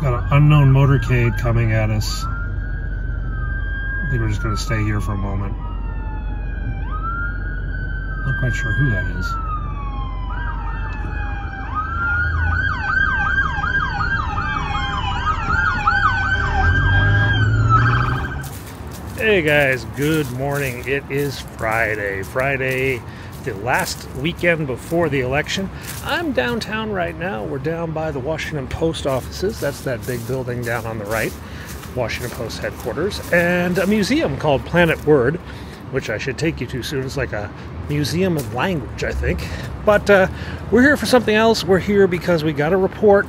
Got an unknown motorcade coming at us. I think we're just going to stay here for a moment. Not quite sure who that is. Hey guys, good morning. It is Friday, the last weekend before the election. I'm downtown right now. We're down by the Washington Post offices. That's that big building down on the right, Washington Post headquarters, and a museum called Planet Word, which I should take you to soon. It's like a museum of language, I think. But we're here for something else. We're here because we got a report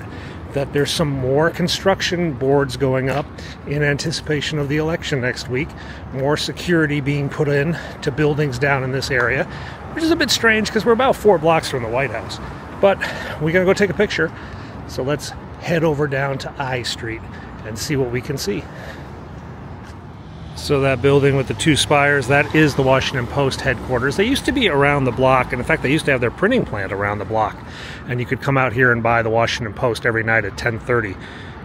that there's some more construction boards going up in anticipation of the election next week. More security being put in to buildings down in this area, which is a bit strange because we're about 4 blocks from the White House. But we gotta go take a picture. So let's head over down to I Street and see what we can see. So that building with the 2 spires, that is the Washington Post headquarters. They used to be around the block, and in fact they used to have their printing plant around the block, and you could come out here and buy the Washington Post every night at 10:30,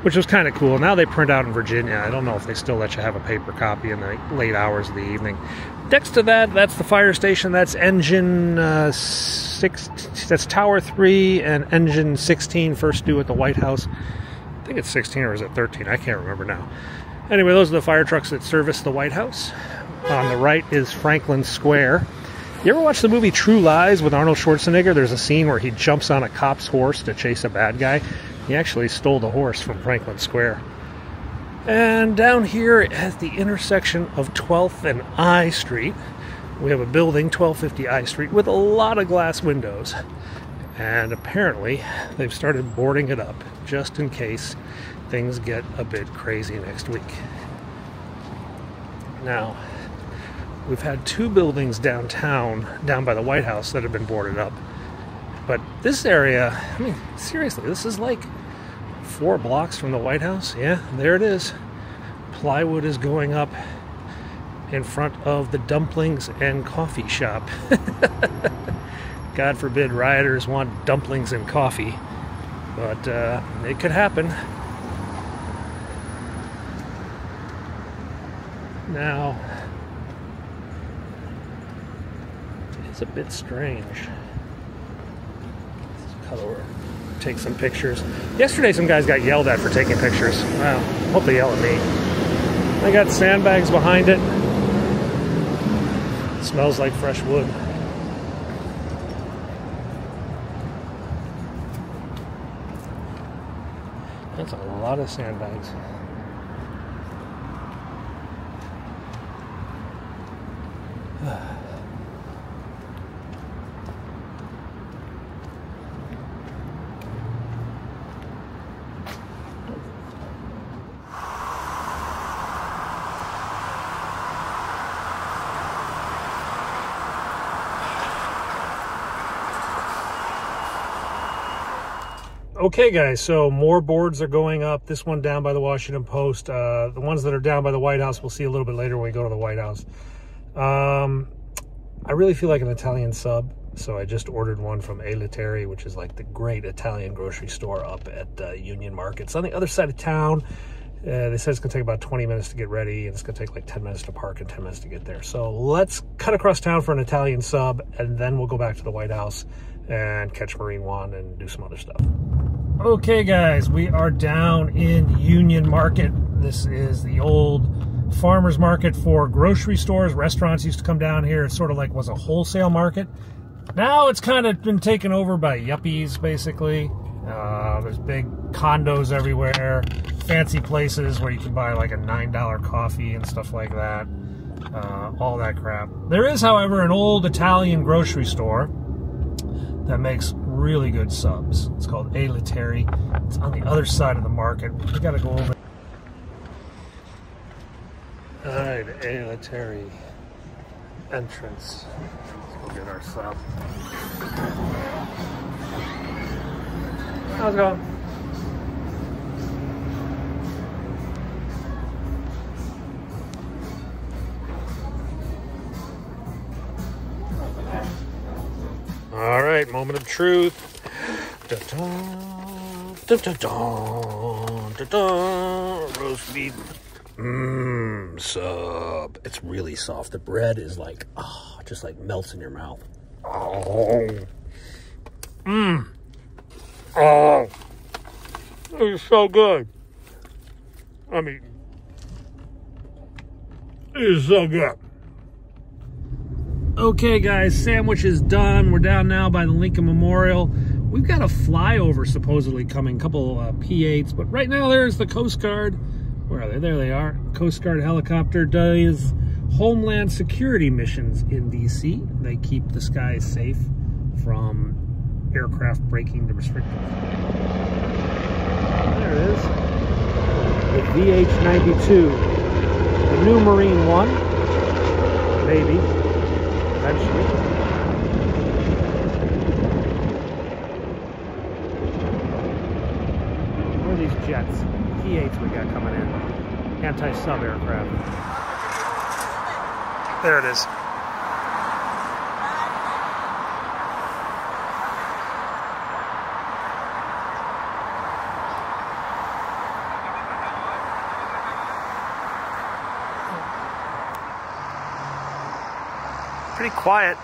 which was kind of cool. Now they print out in Virginia. I don't know if they still let you have a paper copy in the late hours of the evening. Next to that, that's the fire station. That's engine 6, that's Tower 3 and engine 16, first due at the White House. I think it's 16 or is it 13? I can't remember now. Anyway, those are the fire trucks that service the White House. On the right is Franklin Square. You ever watch the movie True Lies with Arnold Schwarzenegger? There's a scene where he jumps on a cop's horse to chase a bad guy. He actually stole the horse from Franklin Square. And down here at the intersection of 12th and I Street, we have a building, 1250 I Street, with a lot of glass windows. And apparently, they've started boarding it up, just in case things get a bit crazy next week. Now, we've had 2 buildings downtown, down by the White House, that have been boarded up. But this area, I mean, seriously, this is like 4 blocks from the White House. Yeah, there it is. Plywood is going up in front of the Dumplings and Coffee Shop. God forbid rioters want dumplings and coffee, but it could happen. Now, it's a bit strange. Let's cut over, take some pictures. Yesterday some guys got yelled at for taking pictures. Wow, hope they yell at me. They got sandbags behind it. It smells like fresh wood. That's a lot of sandbags. Okay guys, so more boards are going up. This one down by the Washington Post. The ones that are down by the White House, we'll see a little bit later when we go to the White House. I really feel like an Italian sub, so I just ordered one from E Lettieri, which is like the great Italian grocery store up at Union Market. It's on the other side of town. They said it's gonna take about 20 minutes to get ready, and it's gonna take like 10 minutes to park and 10 minutes to get there. So let's cut across town for an Italian sub, and then we'll go back to the White House and catch Marine One and do some other stuff. Okay guys, we are down in Union Market. This is the old farmer's market for grocery stores. Restaurants used to come down here. It sort of like was a wholesale market. Now it's kind of been taken over by yuppies, basically. There's big condos everywhere, fancy places where you can buy like a $9 coffee and stuff like that. All that crap. There is, however, an old Italian grocery store that makes really good subs. It's called E Lettieri. It's on the other side of the market. We gotta go over. Alright, E Lettieri entrance. Let's go get our sub. How's it going? All right, moment of truth. Da-da, da-da-da. dun, dun. Roast beef. Mmm, sub. It's really soft. The bread is like, oh, just like melts in your mouth. Oh. Mmm. Oh. It's so good. I mean, it is so good. Okay, guys, sandwich is done. We're down now by the Lincoln Memorial. We've got a flyover supposedly coming, a couple P-8s, but right now there's the Coast Guard. Where are they? There they are. Coast Guard helicopter does Homeland Security missions in D.C. They keep the skies safe from aircraft breaking the restrictions. There it is. The VH-92. The new Marine One. Maybe. Eventually. What are these jets? P-8s we got coming in. Anti-sub aircraft. There it is. Pretty quiet.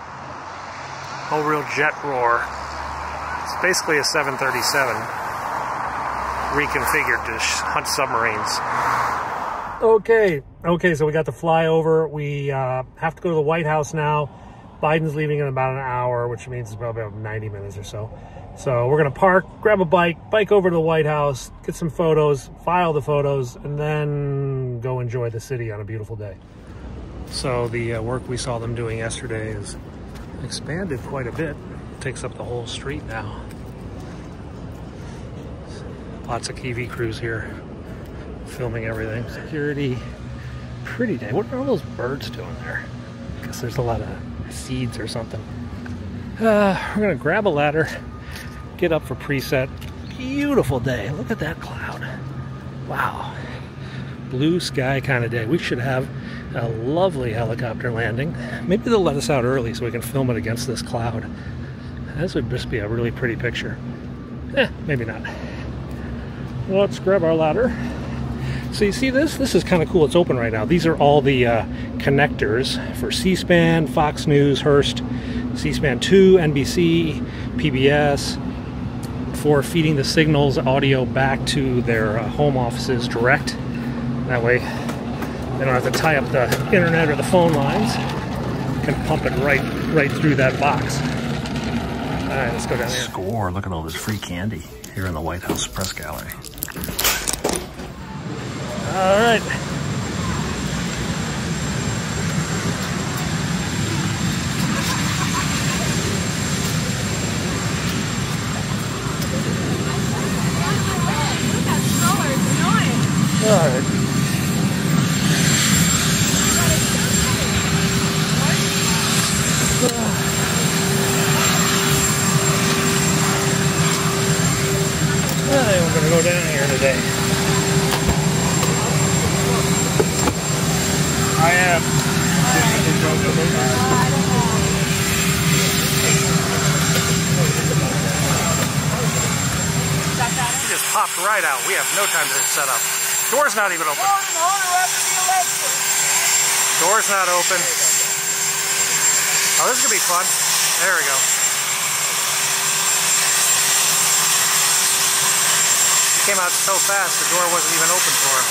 No real jet roar. It's basically a 737 reconfigured to hunt submarines. Okay, so we got the flyover. We have to go to the White House now. Biden's leaving in about an hour, which means it's probably about 90 minutes or so. So we're gonna park, grab a bike over to the White House, get some photos, file the photos, and then go enjoy the city on a beautiful day. So the work we saw them doing yesterday is expanded quite a bit. It takes up the whole street now. Lots of TV crews here filming everything. Security, pretty day. What are all those birds doing there? I guess there's a lot of seeds or something. We're gonna grab a ladder, get up for preset. Beautiful day. Look at that cloud. Wow. Blue sky kind of day. We should have a lovely helicopter landing. Maybe they'll let us out early so we can film it against this cloud. This would just be a really pretty picture. Maybe not. Well, let's grab our ladder. So you see this? This is kind of cool. It's open right now. These are all the connectors for C-SPAN, Fox News, Hearst, C-SPAN 2, NBC, PBS, for feeding the signals audio back to their home offices direct. That way they don't have to tie up the internet or the phone lines. Can pump it right through that box. All right, let's go down here. Score, look at all this free candy here in the White House Press Gallery. All right. All right. We're gonna go down here today. I am. We just popped right out. We have no time to set up. Door's not even open. Door's not open. Oh, this is gonna be fun. There we go. Came out so fast, the door wasn't even open for him.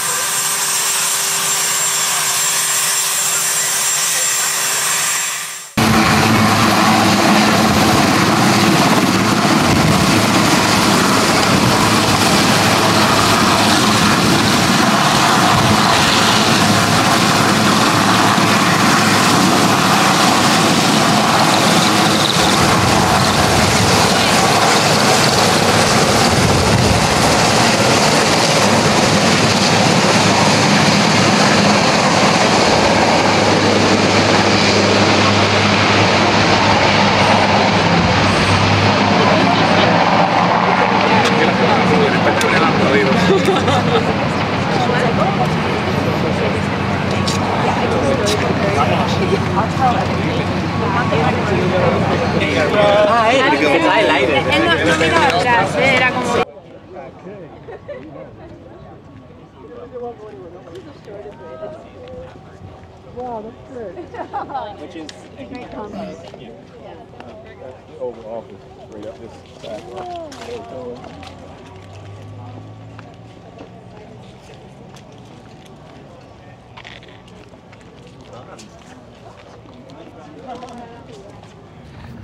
Wow, that's good. Which is a great compliment. Yeah. The Oval Office right up this side.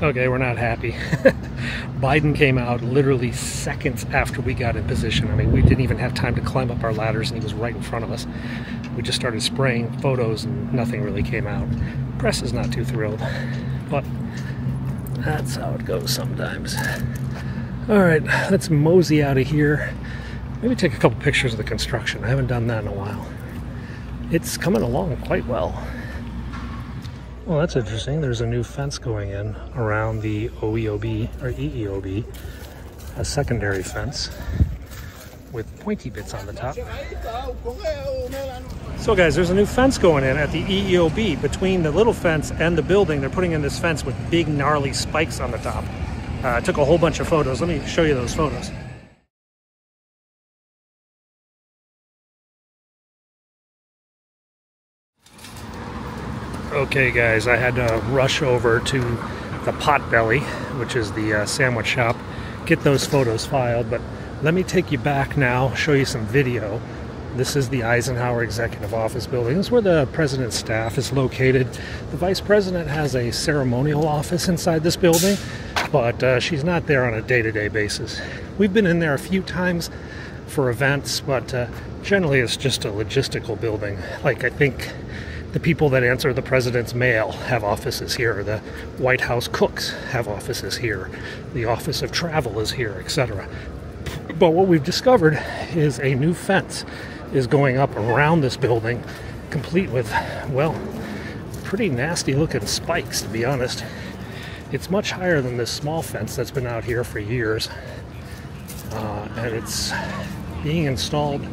Okay, we're not happy. Biden came out literally seconds after we got in position. I mean, we didn't even have time to climb up our ladders and he was right in front of us. We just started spraying photos and nothing really came out. Press is not too thrilled, but that's how it goes sometimes. All right, let's mosey out of here. Maybe take a couple pictures of the construction. I haven't done that in a while. It's coming along quite well. Well, that's interesting. There's a new fence going in around the OEOB, or EEOB, a secondary fence with pointy bits on the top. So guys, there's a new fence going in at the EEOB. Between the little fence and the building, they're putting in this fence with big gnarly spikes on the top. I took a whole bunch of photos. Let me show you those photos. Okay guys, I had to rush over to the Potbelly, which is the sandwich shop, get those photos filed, but let me take you back now, show you some video. This is the Eisenhower Executive Office building. This is where the president's staff is located. The vice president has a ceremonial office inside this building, but she's not there on a day-to-day basis. We've been in there a few times for events, but generally it's just a logistical building. Like, I think the people that answer the president's mail have offices here. The White House cooks have offices here. The Office of Travel is here, etc. But what we've discovered is a new fence is going up around this building, complete with, well, pretty nasty looking spikes, to be honest. It's much higher than this small fence that's been out here for years. And it's being installed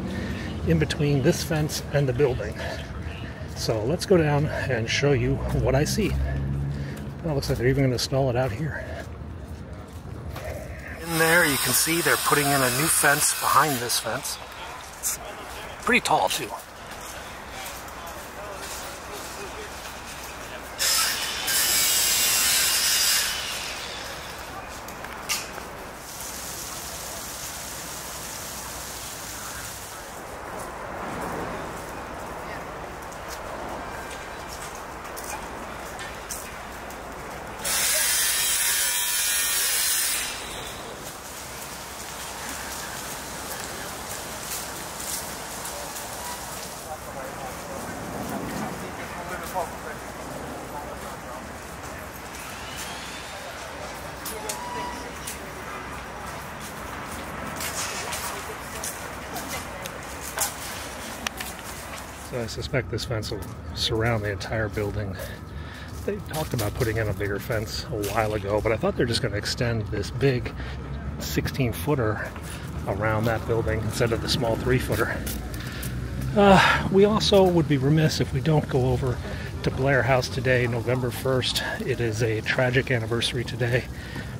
in between this fence and the building. So let's go down and show you what I see. Well, it looks like they're even going to install it out here. In there you can see they're putting in a new fence behind this fence. It's pretty tall too. So I suspect this fence will surround the entire building. They talked about putting in a bigger fence a while ago, but I thought they're just going to extend this big 16-footer around that building instead of the small 3-footer. We also would be remiss if we don't go over to Blair House today, November 1st. It is a tragic anniversary today.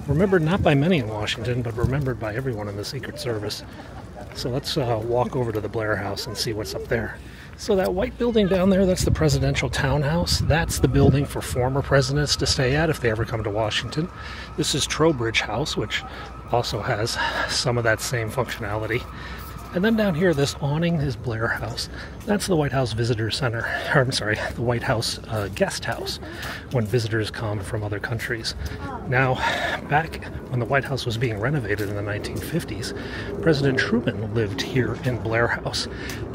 Remembered not by many in Washington, but remembered by everyone in the Secret Service. So let's walk over to the Blair House and see what's up there. So that white building down there, that's the presidential townhouse. That's the building for former presidents to stay at if they ever come to Washington. This is Trowbridge House, which also has some of that same functionality. And then down here, this awning is Blair House. That's the White House Visitor Center, or I'm sorry, the White House Guest House, when visitors come from other countries. Now, back when the White House was being renovated in the 1950s, President Truman lived here in Blair House.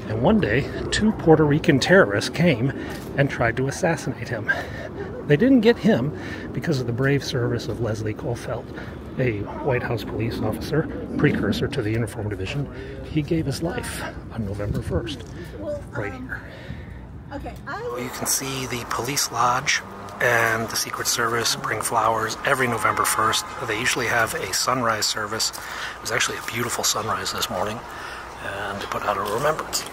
And one day, 2 Puerto Rican terrorists came and tried to assassinate him. They didn't get him because of the brave service of Leslie Colfelt, a White House police officer, precursor to the Uniform Division. He gave his life on November 1st, right here. You can see the police lodge and the Secret Service bring flowers every November 1st. They usually have a sunrise service. It was actually a beautiful sunrise this morning, and they put out a remembrance.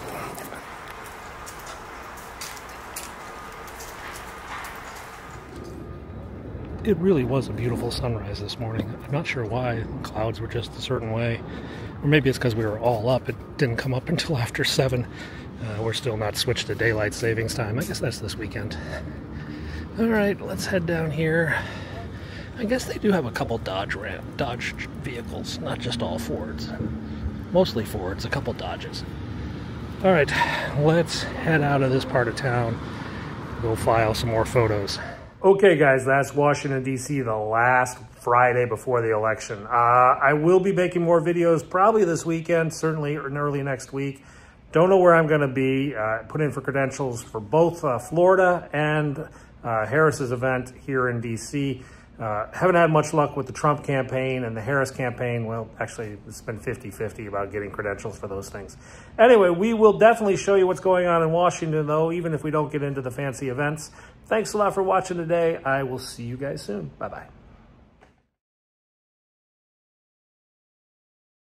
It really was a beautiful sunrise this morning. I'm not sure why. The clouds were just a certain way. Or maybe it's because we were all up. It didn't come up until after 7. We're still not switched to daylight savings time. I guess that's this weekend. All right, let's head down here. I guess they do have a couple Dodge vehicles, not just all Fords. Mostly Fords, a couple Dodges. All right, let's head out of this part of town. Go file some more photos. Okay, guys, that's Washington, D.C., the last Friday before the election. I will be making more videos probably this weekend, certainly early next week. Don't know where I'm going to be. Put in for credentials for both Florida and Harris's event here in D.C. Haven't had much luck with the Trump campaign and the Harris campaign. Well, actually, it's been 50-50 about getting credentials for those things. Anyway, we will definitely show you what's going on in Washington, though, even if we don't get into the fancy events. Thanks a lot for watching today. I will see you guys soon. Bye-bye.